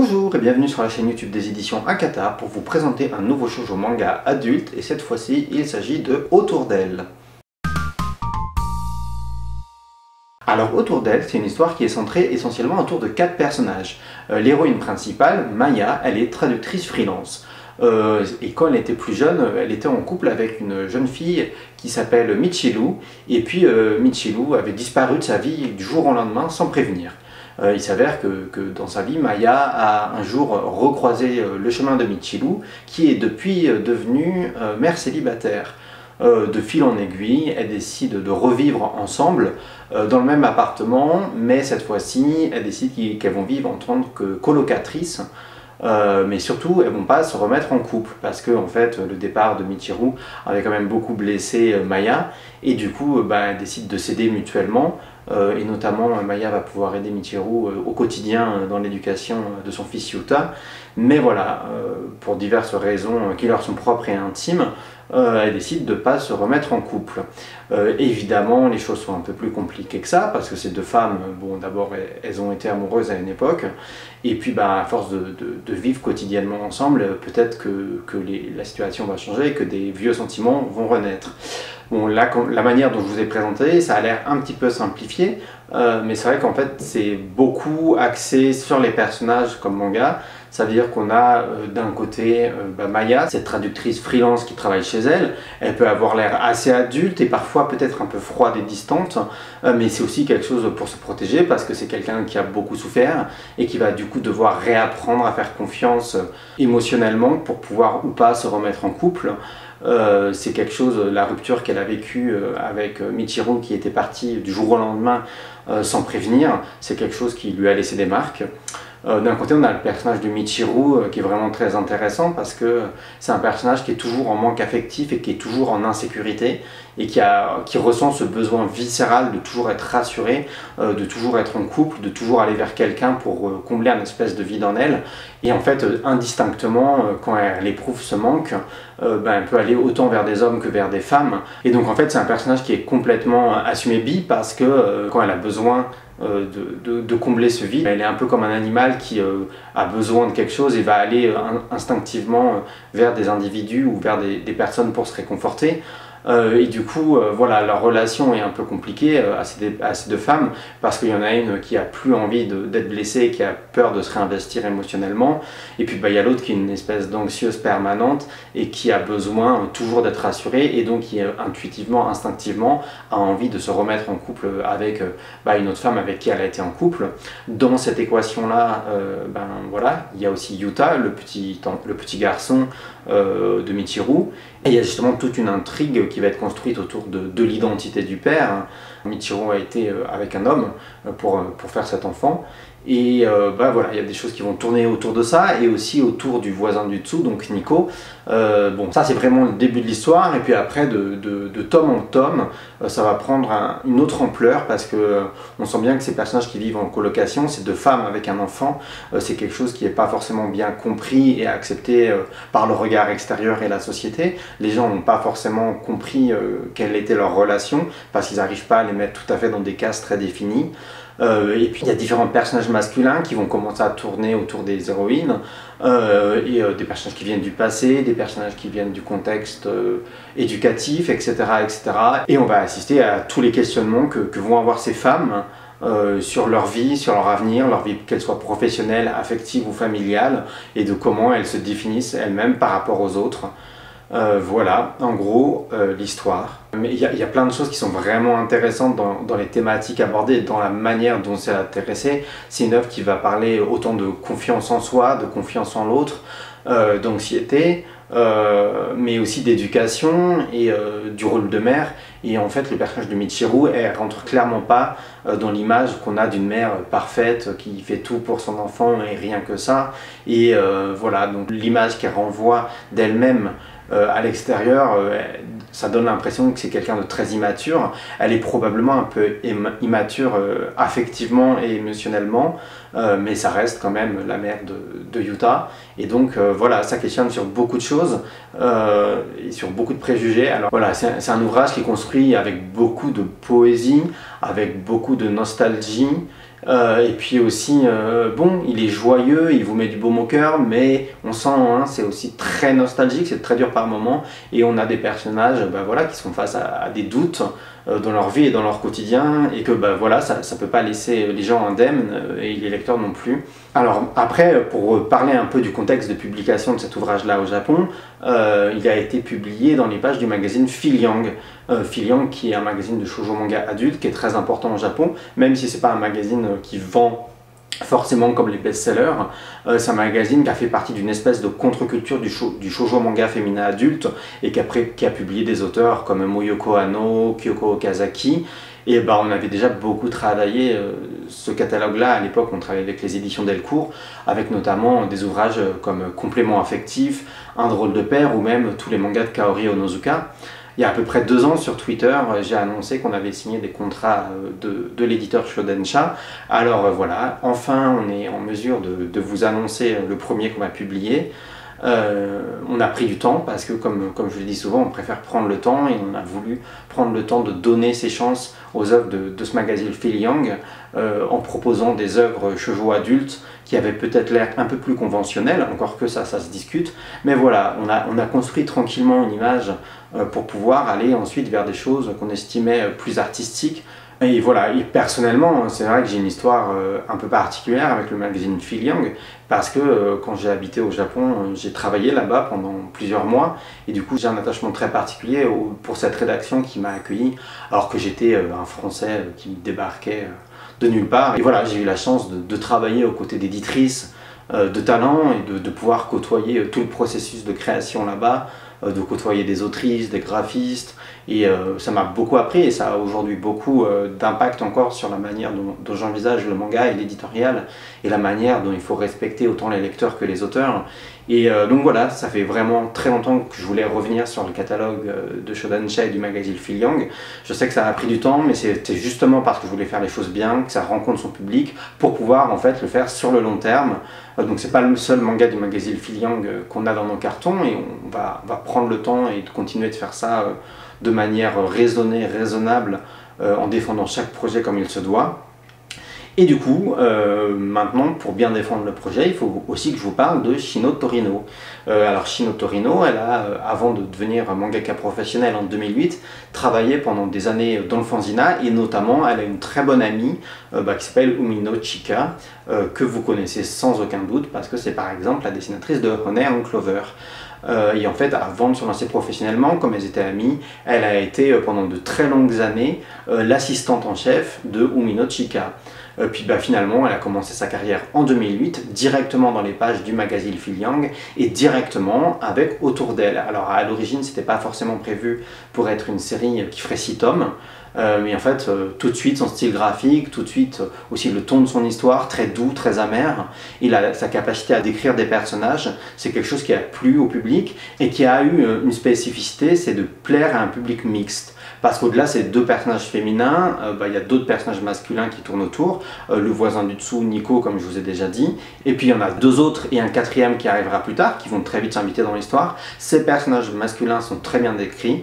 Bonjour et bienvenue sur la chaîne YouTube des éditions Akata pour vous présenter un nouveau shoujo manga adulte et cette fois-ci il s'agit de Autour d'elle. Alors Autour d'elle, c'est une histoire qui est centrée essentiellement autour de 4 personnages. L'héroïne principale, Maya, elle est traductrice freelance. Et quand elle était plus jeune, elle était en couple avec une jeune fille qui s'appelle Michiru, et puis Michiru avait disparu de sa vie du jour au lendemain sans prévenir. Il s'avère que dans sa vie, Maya a un jour recroisé le chemin de Michiru, qui est depuis devenue mère célibataire. De fil en aiguille, elles décident de revivre ensemble dans le même appartement, mais cette fois-ci, elles décident qu'elles vont vivre en tant que colocatrices. Mais surtout, elles vont pas se remettre en couple parce que en fait, le départ de Michiru avait quand même beaucoup blessé Maya et du coup, elles décident de s'aider mutuellement et notamment Maya va pouvoir aider Michiru au quotidien dans l'éducation de son fils Yuta. Mais voilà, pour diverses raisons qui leur sont propres et intimes, elles décident de ne pas se remettre en couple. Évidemment, les choses sont un peu plus compliquées que ça, parce que ces deux femmes, bon, d'abord, elles ont été amoureuses à une époque, et puis à force de vivre quotidiennement ensemble, peut-être que la situation va changer et que des vieux sentiments vont renaître. Bon, là, la manière dont je vous ai présenté, ça a l'air un petit peu simplifié, mais c'est vrai qu'en fait, c'est beaucoup axé sur les personnages comme manga. Ça veut dire qu'on a d'un côté Maya, cette traductrice freelance qui travaille chez elle. Elle peut avoir l'air assez adulte et parfois peut-être un peu froide et distante, mais c'est aussi quelque chose pour se protéger parce que c'est quelqu'un qui a beaucoup souffert et qui va du coup devoir réapprendre à faire confiance émotionnellement pour pouvoir ou pas se remettre en couple. C'est quelque chose, la rupture qu'elle a vécue avec Michiru qui était parti du jour au lendemain sans prévenir, c'est quelque chose qui lui a laissé des marques. D'un côté, on a le personnage de Michiru qui est vraiment très intéressant parce que c'est un personnage qui est toujours en manque affectif et qui est toujours en insécurité et qui ressent ce besoin viscéral de toujours être rassuré, de toujours être en couple, de toujours aller vers quelqu'un pour combler un espèce de vide en elle. Et en fait, indistinctement, quand elle éprouve ce manque, elle peut aller autant vers des hommes que vers des femmes. Et donc en fait, c'est un personnage qui est complètement assumé bi parce que quand elle a besoin de combler ce vide. Elle est un peu comme un animal qui a besoin de quelque chose et va aller instinctivement vers des individus ou vers des personnes pour se réconforter. Et du coup, voilà, leur relation est un peu compliquée à ces deux femmes parce qu'il y en a une qui a plus envie d'être blessée et qui a peur de se réinvestir émotionnellement. Et puis il y a l'autre qui est une espèce d'anxieuse permanente et qui a besoin toujours d'être rassurée et donc qui intuitivement, instinctivement a envie de se remettre en couple avec une autre femme avec qui elle a été en couple. Dans cette équation-là, voilà, il y a aussi Yuta, le petit garçon de Michiru. Et il y a justement toute une intrigue qui va être construite autour de l'identité du père. Michiru a été avec un homme pour faire cet enfant. Et voilà, il y a des choses qui vont tourner autour de ça et aussi autour du voisin du dessous, donc Nico. Bon, ça c'est vraiment le début de l'histoire et puis après de tome en tome, ça va prendre une autre ampleur parce que on sent bien que ces personnages qui vivent en colocation, ces deux femmes avec un enfant, c'est quelque chose qui n'est pas forcément bien compris et accepté par le regard extérieur et la société. Les gens n'ont pas forcément compris quelle était leur relation parce qu'ils n'arrivent pas à les mettre tout à fait dans des cases très définies. Et puis il y a différents personnages masculins qui vont commencer à tourner autour des héroïnes, des personnages qui viennent du passé, des personnages qui viennent du contexte éducatif, etc., etc. Et on va assister à tous les questionnements que vont avoir ces femmes sur leur vie, sur leur avenir, leur vie qu'elle soit professionnelle, affective ou familiale, et de comment elles se définissent elles-mêmes par rapport aux autres. Voilà, en gros, l'histoire. Mais il y a plein de choses qui sont vraiment intéressantes dans les thématiques abordées, dans la manière dont c'est intéressé. C'est une œuvre qui va parler autant de confiance en soi, de confiance en l'autre, d'anxiété, mais aussi d'éducation et du rôle de mère. Et en fait, le personnage de Michiru, elle rentre clairement pas dans l'image qu'on a d'une mère parfaite qui fait tout pour son enfant et rien que ça. Et voilà, donc l'image qu'elle renvoie d'elle-même à l'extérieur, ça donne l'impression que c'est quelqu'un de très immature. Elle est probablement un peu immature affectivement et émotionnellement, mais ça reste quand même la mère de Yuta. Et donc voilà, ça questionne sur beaucoup de choses et sur beaucoup de préjugés. Alors voilà, c'est un ouvrage qui est construit avec beaucoup de poésie, avec beaucoup de nostalgie Et puis aussi, bon, il est joyeux, il vous met du baume au cœur, mais on sent, hein, c'est aussi très nostalgique, c'est très dur par moments, et on a des personnages voilà, qui sont face à des doutes dans leur vie et dans leur quotidien, et que voilà, ça ne peut pas laisser les gens indemnes, et les lecteurs non plus. Alors après, pour parler un peu du contexte de publication de cet ouvrage-là au Japon, il a été publié dans les pages du magazine Filiang. Filiang qui est un magazine de shoujo manga adulte qui est très important au Japon, même si c'est pas un magazine qui vend forcément comme les best-sellers. C'est un magazine qui a fait partie d'une espèce de contre-culture du shoujo manga féminin adulte et qui a publié des auteurs comme Moyoko Hano, Kyoko Okazaki. Et on avait déjà beaucoup travaillé ce catalogue-là. À l'époque, on travaillait avec les éditions Delcourt, avec notamment des ouvrages comme Complément affectif, Un drôle de père ou même tous les mangas de Kaori Onozuka. Il y a à peu près 2 ans sur Twitter, j'ai annoncé qu'on avait signé des contrats de l'éditeur Shodensha. Alors voilà, enfin on est en mesure de vous annoncer le premier qu'on va publier. On a pris du temps parce que comme je le dis souvent, on préfère prendre le temps et on a voulu prendre le temps de donner ses chances aux œuvres de ce magazine Filiang en proposant des œuvres shoujo adultes qui avaient peut-être l'air un peu plus conventionnelles, encore que ça se discute, mais voilà, on a construit tranquillement une image pour pouvoir aller ensuite vers des choses qu'on estimait plus artistiques. Et voilà, et personnellement, c'est vrai que j'ai une histoire un peu particulière avec le magazine Filiang, parce que quand j'ai habité au Japon, j'ai travaillé là-bas pendant plusieurs mois, et du coup j'ai un attachement très particulier pour cette rédaction qui m'a accueilli, alors que j'étais un Français qui débarquait de nulle part. Et voilà, j'ai eu la chance de travailler aux côtés d'éditrices de talent et de pouvoir côtoyer tout le processus de création là-bas, de côtoyer des autrices, des graphistes, et ça m'a beaucoup appris et ça a aujourd'hui beaucoup d'impact encore sur la manière dont j'envisage le manga et l'éditorial et la manière dont il faut respecter autant les lecteurs que les auteurs. Et donc voilà, ça fait vraiment très longtemps que je voulais revenir sur le catalogue de Shodensha et du magazine Filiang. Je sais que ça a pris du temps, mais c'était justement parce que je voulais faire les choses bien, que ça rencontre son public, pour pouvoir en fait le faire sur le long terme. Donc c'est pas le seul manga du magazine Filiang qu'on a dans nos cartons, et on va prendre le temps et de continuer de faire ça de manière raisonnée, raisonnable, en défendant chaque projet comme il se doit. Et du coup, maintenant, pour bien défendre le projet, il faut aussi que je vous parle de Shino Torino. Alors Shino Torino, elle a, avant de devenir mangaka professionnelle en 2008, travaillé pendant des années dans le fanzina, et notamment, elle a une très bonne amie qui s'appelle Umino Chika, que vous connaissez sans aucun doute, parce que c'est par exemple la dessinatrice de Honey and Clover. Et en fait, avant de se lancer professionnellement, comme elles étaient amies, elle a été pendant de très longues années l'assistante en chef de Umino Chika. Puis finalement, elle a commencé sa carrière en 2008, directement dans les pages du magazine Filiang et directement avec Autour d'elle. Alors à l'origine, c'était pas forcément prévu pour être une série qui ferait 6 tomes, mais en fait, tout de suite, son style graphique, tout de suite aussi le ton de son histoire, très doux, très amer, et sa capacité à décrire des personnages, c'est quelque chose qui a plu au public et qui a eu une spécificité, c'est de plaire à un public mixte. Parce qu'au-delà de ces 2 personnages féminins, il y a d'autres personnages masculins qui tournent autour. Le voisin du dessous, Nico, comme je vous ai déjà dit. Et puis il y en a 2 autres et un 4e qui arrivera plus tard, qui vont très vite s'inviter dans l'histoire. Ces personnages masculins sont très bien décrits.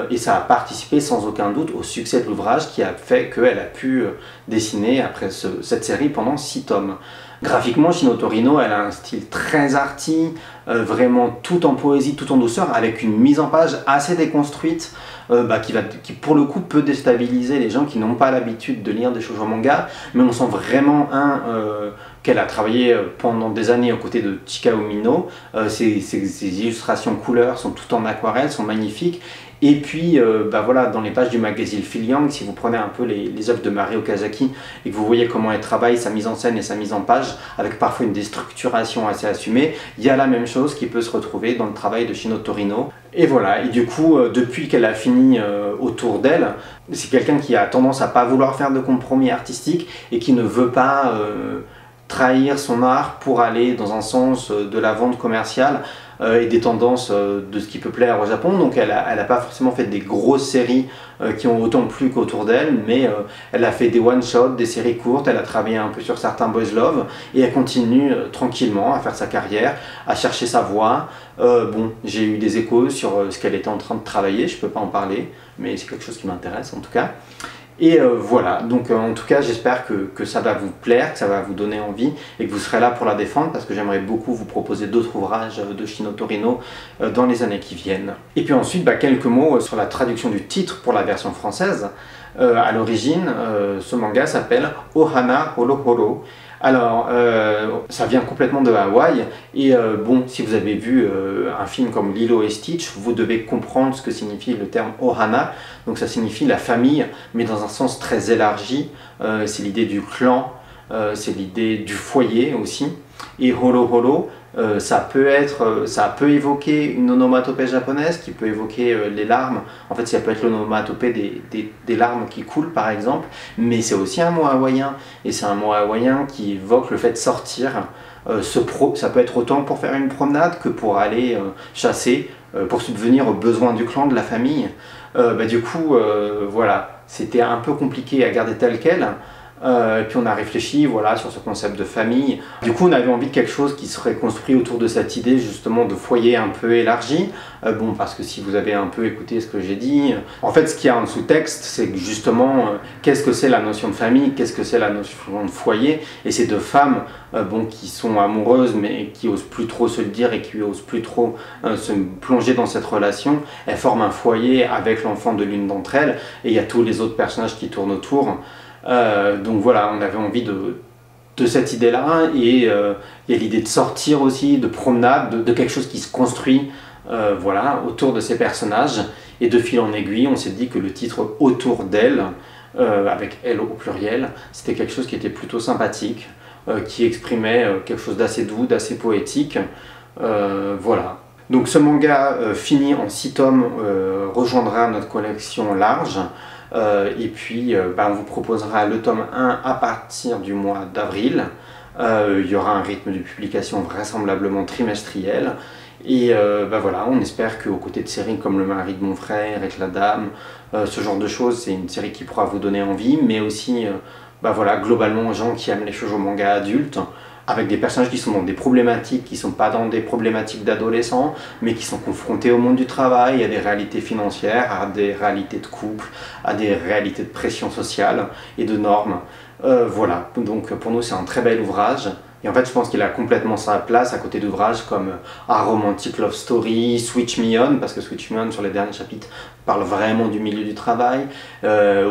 Et ça a participé sans aucun doute au succès de l'ouvrage qui a fait qu'elle a pu dessiner après cette série pendant 6 tomes. Graphiquement, Shino Torino, elle a un style très arty, vraiment tout en poésie, tout en douceur, avec une mise en page assez déconstruite, qui pour le coup peut déstabiliser les gens qui n'ont pas l'habitude de lire des shoujo manga, mais on sent vraiment qu'elle a travaillé pendant des années aux côtés de Chika Umino. Ses illustrations couleurs sont toutes en aquarelle, sont magnifiques. Et puis, voilà, dans les pages du magazine Filiang, si vous prenez un peu les œuvres de Mari Okazaki et que vous voyez comment elle travaille sa mise en scène et sa mise en page, avec parfois une déstructuration assez assumée, il y a la même chose qui peut se retrouver dans le travail de Shino Torino. Et voilà, et du coup, depuis qu'elle a fini Autour d'elle, c'est quelqu'un qui a tendance à pas vouloir faire de compromis artistiques et qui ne veut pas trahir son art pour aller dans un sens de la vente commerciale et des tendances de ce qui peut plaire au Japon. Donc elle a pas forcément fait des grosses séries qui ont autant plu qu'Autour d'elle, mais elle a fait des one-shots, des séries courtes, elle a travaillé un peu sur certains boys love, et elle continue tranquillement à faire sa carrière, à chercher sa voie. J'ai eu des échos sur ce qu'elle était en train de travailler, je peux pas en parler, mais c'est quelque chose qui m'intéresse en tout cas. Et voilà, donc en tout cas j'espère que ça va vous plaire, que ça va vous donner envie et que vous serez là pour la défendre parce que j'aimerais beaucoup vous proposer d'autres ouvrages de Shino Torino dans les années qui viennent. Et puis ensuite quelques mots sur la traduction du titre pour la version française. À l'origine, ce manga s'appelle Ohana Holo Holo. Alors, ça vient complètement de Hawaï, et bon, si vous avez vu un film comme Lilo et Stitch, vous devez comprendre ce que signifie le terme Ohana. Donc ça signifie la famille, mais dans un sens très élargi. C'est l'idée du clan, c'est l'idée du foyer aussi. Et Holo Holo, ça peut évoquer une onomatopée japonaise qui peut évoquer les larmes. En fait, ça peut être l'onomatopée des larmes qui coulent par exemple, mais c'est aussi un mot hawaïen, et c'est un mot hawaïen qui évoque le fait de sortir. Ça peut être autant pour faire une promenade que pour aller chasser, pour subvenir aux besoins du clan, de la famille. Du coup, voilà, c'était un peu compliqué à garder tel quel. Et puis on a réfléchi voilà, sur ce concept de famille. Du coup on avait envie de quelque chose qui serait construit autour de cette idée justement de foyer un peu élargi. Bon, parce que si vous avez un peu écouté ce que j'ai dit, en fait ce qu'il y a en sous-texte c'est que justement qu'est-ce que c'est la notion de famille, qu'est-ce que c'est la notion de foyer, et ces deux femmes bon, qui sont amoureuses mais qui osent plus trop se le dire et qui osent plus trop se plonger dans cette relation, elles forment un foyer avec l'enfant de l'une d'entre elles et il y a tous les autres personnages qui tournent autour. Donc voilà, on avait envie de cette idée-là, et il y a l'idée de sortir aussi, de promenade, de quelque chose qui se construit voilà, autour de ces personnages, et de fil en aiguille, on s'est dit que le titre Autour d'elle, avec elle au pluriel, c'était quelque chose qui était plutôt sympathique, qui exprimait quelque chose d'assez doux, d'assez poétique, voilà. Donc ce manga fini en 6 tomes rejoindra notre collection large. Et puis on vous proposera le tome 1 à partir du mois d'avril. Il y aura un rythme de publication vraisemblablement trimestriel. Et voilà, on espère qu'aux côtés de séries comme Le mari de mon frère, et La Dame, ce genre de choses, c'est une série qui pourra vous donner envie, mais aussi voilà, globalement aux gens qui aiment les shoujo manga adultes, avec des personnages qui sont dans des problématiques, qui ne sont pas dans des problématiques d'adolescents, mais qui sont confrontés au monde du travail, à des réalités financières, à des réalités de couple, à des réalités de pression sociale et de normes. Voilà, donc pour nous c'est un très bel ouvrage. Et en fait, je pense qu'il a complètement sa place à côté d'ouvrages comme A Romantic Love Story, Switch Me On, parce que Switch Me On, sur les derniers chapitres, parle vraiment du milieu du travail.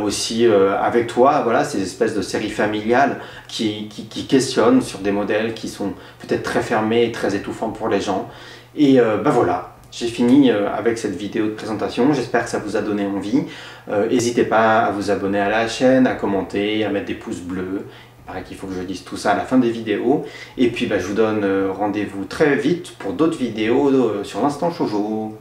Aussi, Avec toi, voilà, ces espèces de séries familiales qui questionnent sur des modèles qui sont peut-être très fermés et très étouffants pour les gens. Et voilà, j'ai fini avec cette vidéo de présentation. J'espère que ça vous a donné envie. N'hésitez pas à vous abonner à la chaîne, à commenter, à mettre des pouces bleus. Il paraît qu'il faut que je dise tout ça à la fin des vidéos. Et puis je vous donne rendez-vous très vite pour d'autres vidéos sur l'Instant Shoujo.